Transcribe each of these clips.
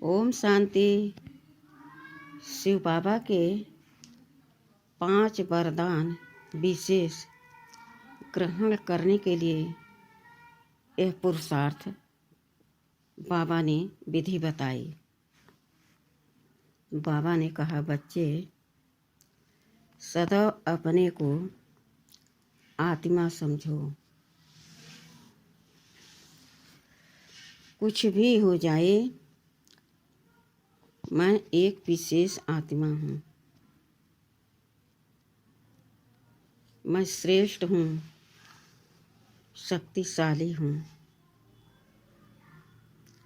ओम शांति। शिव बाबा के 5 वरदान विशेष ग्रहण करने के लिए यह पुरुषार्थ बाबा ने विधि बताई। बाबा ने कहा, बच्चे सदैव अपने को आत्मा समझो। कुछ भी हो जाए, मैं एक विशेष आत्मा हूँ। मैं श्रेष्ठ हूँ, शक्तिशाली हूँ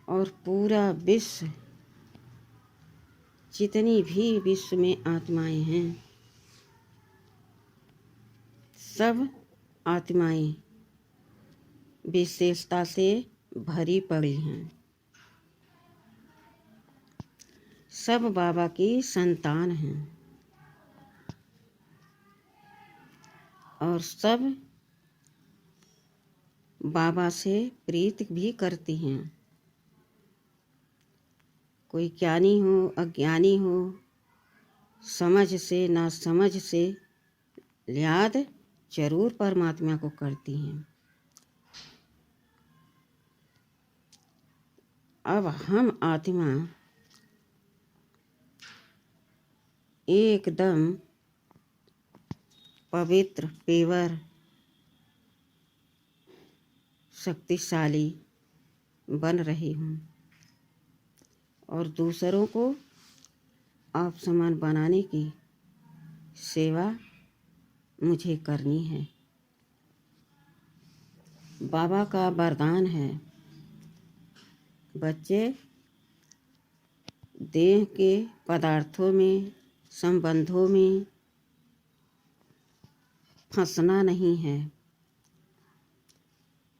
और पूरा विश्व, जितनी भी विश्व में आत्माएं हैं, सब आत्माएं विशेषता से भरी पड़ी हैं। सब बाबा की संतान हैं और सब बाबा से प्रीति भी करती हैं। कोई ज्ञानी हो, अज्ञानी हो, समझ से ना समझ से याद जरूर परमात्मा को करती हैं। अब हम आत्मा एकदम पवित्र, पेवर, शक्तिशाली बन रही हूँ और दूसरों को आप समान बनाने की सेवा मुझे करनी है। बाबा का वरदान है, बच्चे देह के पदार्थों में, संबंधों में फंसना नहीं है।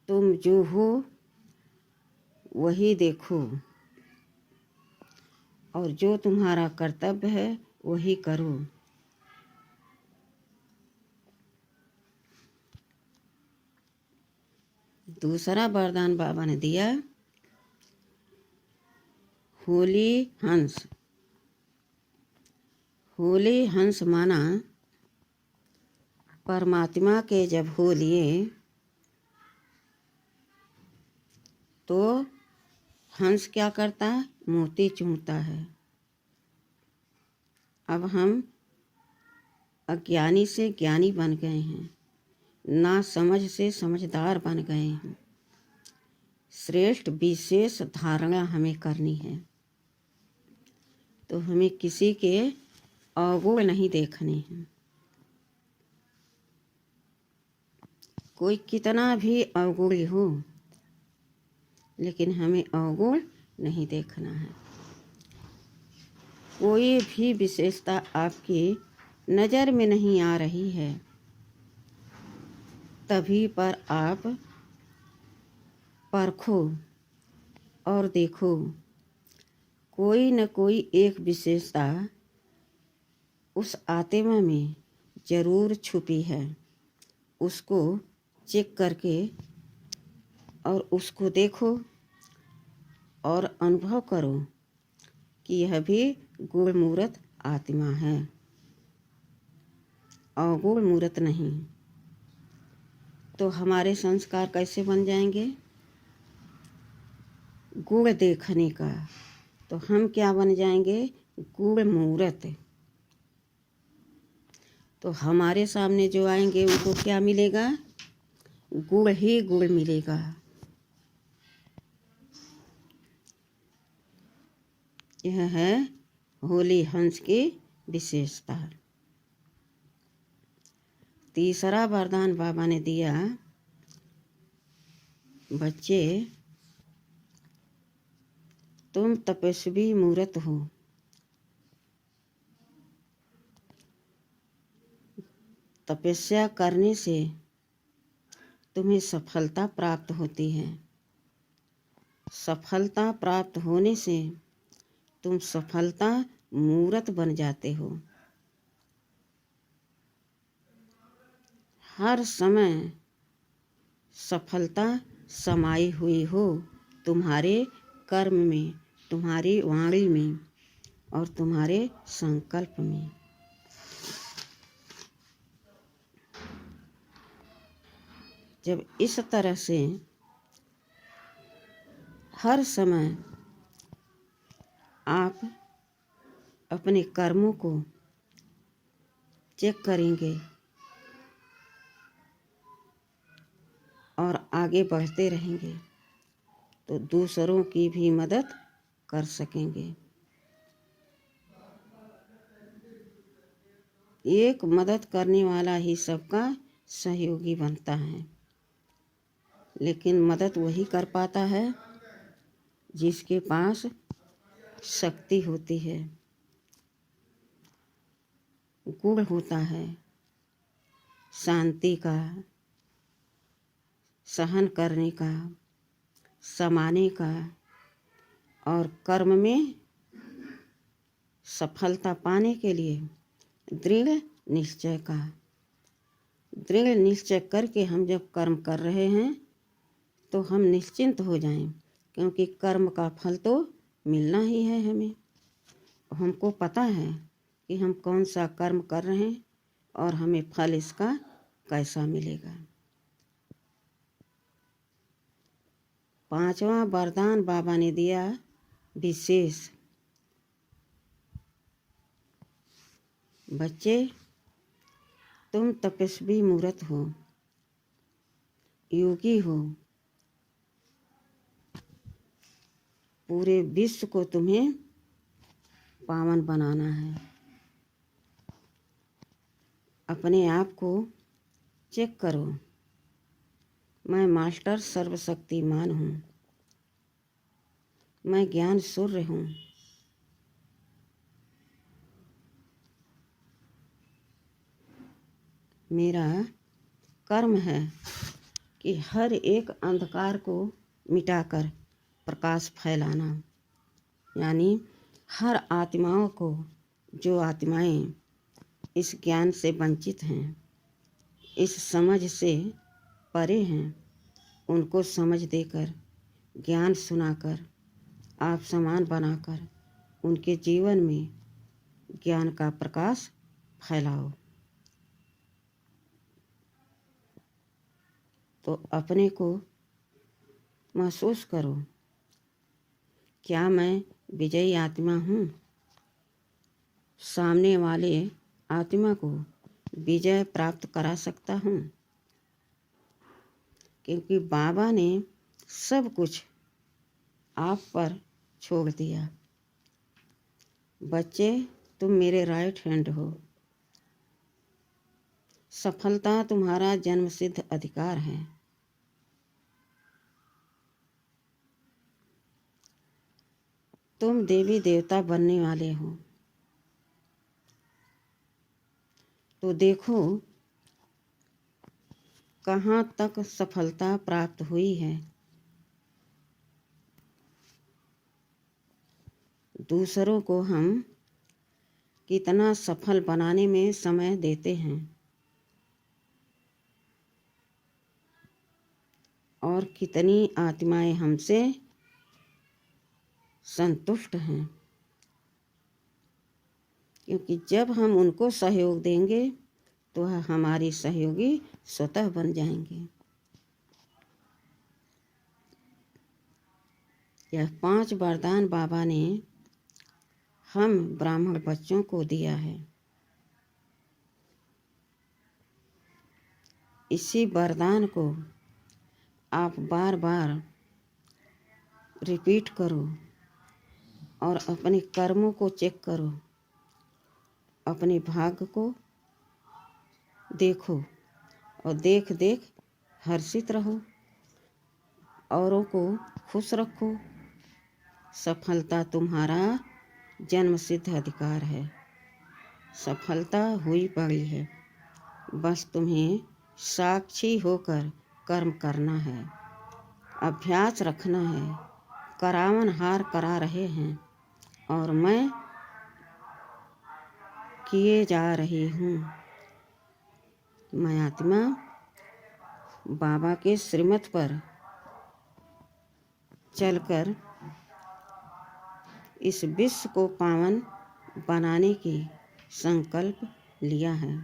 तुम जो हो वही देखो और जो तुम्हारा कर्तव्य है वही करो। दूसरा वरदान बाबा ने दिया, होली हंस। होली हंस माना परमात्मा के जब हो लिए तो हंस क्या करता है? मोती चूंघता है। अब हम अज्ञानी से ज्ञानी बन गए हैं, ना समझ से समझदार बन गए हैं। श्रेष्ठ विशेष धारणा हमें करनी है। तो हमें किसी के अवगुण नहीं देखने हैं। कोई कितना भी अवगुणी हो, लेकिन हमें अवगुण नहीं देखना है। कोई भी विशेषता आपकी नज़र में नहीं आ रही है, तभी पर आप परखो और देखो, कोई न कोई एक विशेषता उस आत्मा में जरूर छुपी है। उसको चेक करके और उसको देखो और अनुभव करो कि यह भी गुण मूर्त आत्मा है, अवगुण मूर्त नहीं। तो हमारे संस्कार कैसे बन जाएंगे? गुण देखने का। तो हम क्या बन जाएंगे? गुण मूर्त। तो हमारे सामने जो आएंगे उनको क्या मिलेगा? गुण ही गुण मिलेगा। यह है होली हंस की विशेषता। तीसरा वरदान बाबा ने दिया, बच्चे तुम तपस्वी मूर्त हो। तपस्या करने से तुम्हें सफलता प्राप्त होती है। सफलता प्राप्त होने से तुम सफलता मूर्त बन जाते हो। हर समय सफलता समाई हुई हो तुम्हारे कर्म में, तुम्हारी वाणी में और तुम्हारे संकल्प में। जब इस तरह से हर समय आप अपने कर्मों को चेक करेंगे और आगे बढ़ते रहेंगे तो दूसरों की भी मदद कर सकेंगे। एक मदद करने वाला ही सबका सहयोगी बनता है, लेकिन मदद वही कर पाता है जिसके पास शक्ति होती है, गुण होता है शांति का, सहन करने का, समाने का और कर्म में सफलता पाने के लिए दृढ़ निश्चय का। दृढ़ निश्चय करके हम जब कर्म कर रहे हैं तो हम निश्चिंत हो जाएं, क्योंकि कर्म का फल तो मिलना ही है हमें। हमको पता है कि हम कौन सा कर्म कर रहे हैं और हमें फल इसका कैसा मिलेगा। 5वां वरदान बाबा ने दिया विशेष। बच्चे, तुम तपस्वी मूर्त हो, योगी हो, पूरे विश्व को तुम्हें पावन बनाना है। अपने आप को चेक करो। मैं मास्टर सर्वशक्तिमान हूँ, मैं ज्ञान सूर्य हूँ। मेरा कर्म है कि हर एक अंधकार को मिटाकर प्रकाश फैलाना, यानी हर आत्माओं को, जो आत्माएं इस ज्ञान से वंचित हैं, इस समझ से परे हैं, उनको समझ देकर, ज्ञान सुनाकर, आप समान बनाकर उनके जीवन में ज्ञान का प्रकाश फैलाओ। तो अपने को महसूस करो, क्या मैं विजयी आत्मा हूँ? सामने वाले आत्मा को विजय प्राप्त करा सकता हूँ, क्योंकि बाबा ने सब कुछ आप पर छोड़ दिया। बच्चे, तुम मेरे राइट हैंड हो। सफलता तुम्हारा जन्मसिद्ध अधिकार है। तुम देवी देवता बनने वाले हो। तो देखो कहाँ तक सफलता प्राप्त हुई है। दूसरों को हम कितना सफल बनाने में समय देते हैं और कितनी आत्माएं हमसे संतुष्ट हैं, क्योंकि जब हम उनको सहयोग देंगे तो हमारी सहयोगी स्वतः बन जाएंगे। यह 5 वरदान बाबा ने हम ब्राह्मण बच्चों को दिया है। इसी वरदान को आप बार बार रिपीट करो और अपने कर्मों को चेक करो, अपने भाग्य को देखो और देख देख हर्षित रहो, औरों को खुश रखो। सफलता तुम्हारा जन्मसिद्ध अधिकार है। सफलता हुई पड़ी है, बस तुम्हें साक्षी होकर कर्म करना है, अभ्यास रखना है। करावन हार करा रहे हैं और मैं किए जा रही हूँ। मैं आत्मा बाबा के श्रीमत पर चलकर इस विश्व को पावन बनाने की संकल्प लिया है,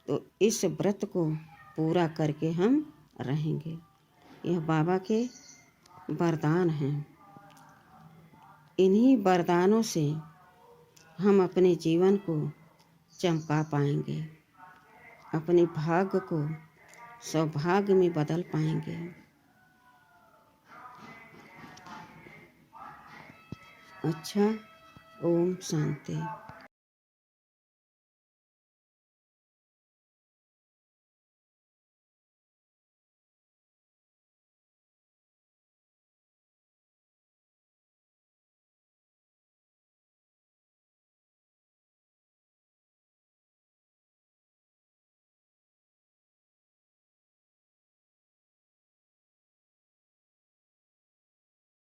तो इस व्रत को पूरा करके हम रहेंगे। यह बाबा के वरदान हैं। इन्हीं वरदानों से हम अपने जीवन को चमका पाएंगे, अपने भाग्य को सौभाग्य में बदल पाएंगे। अच्छा, ओम शांति।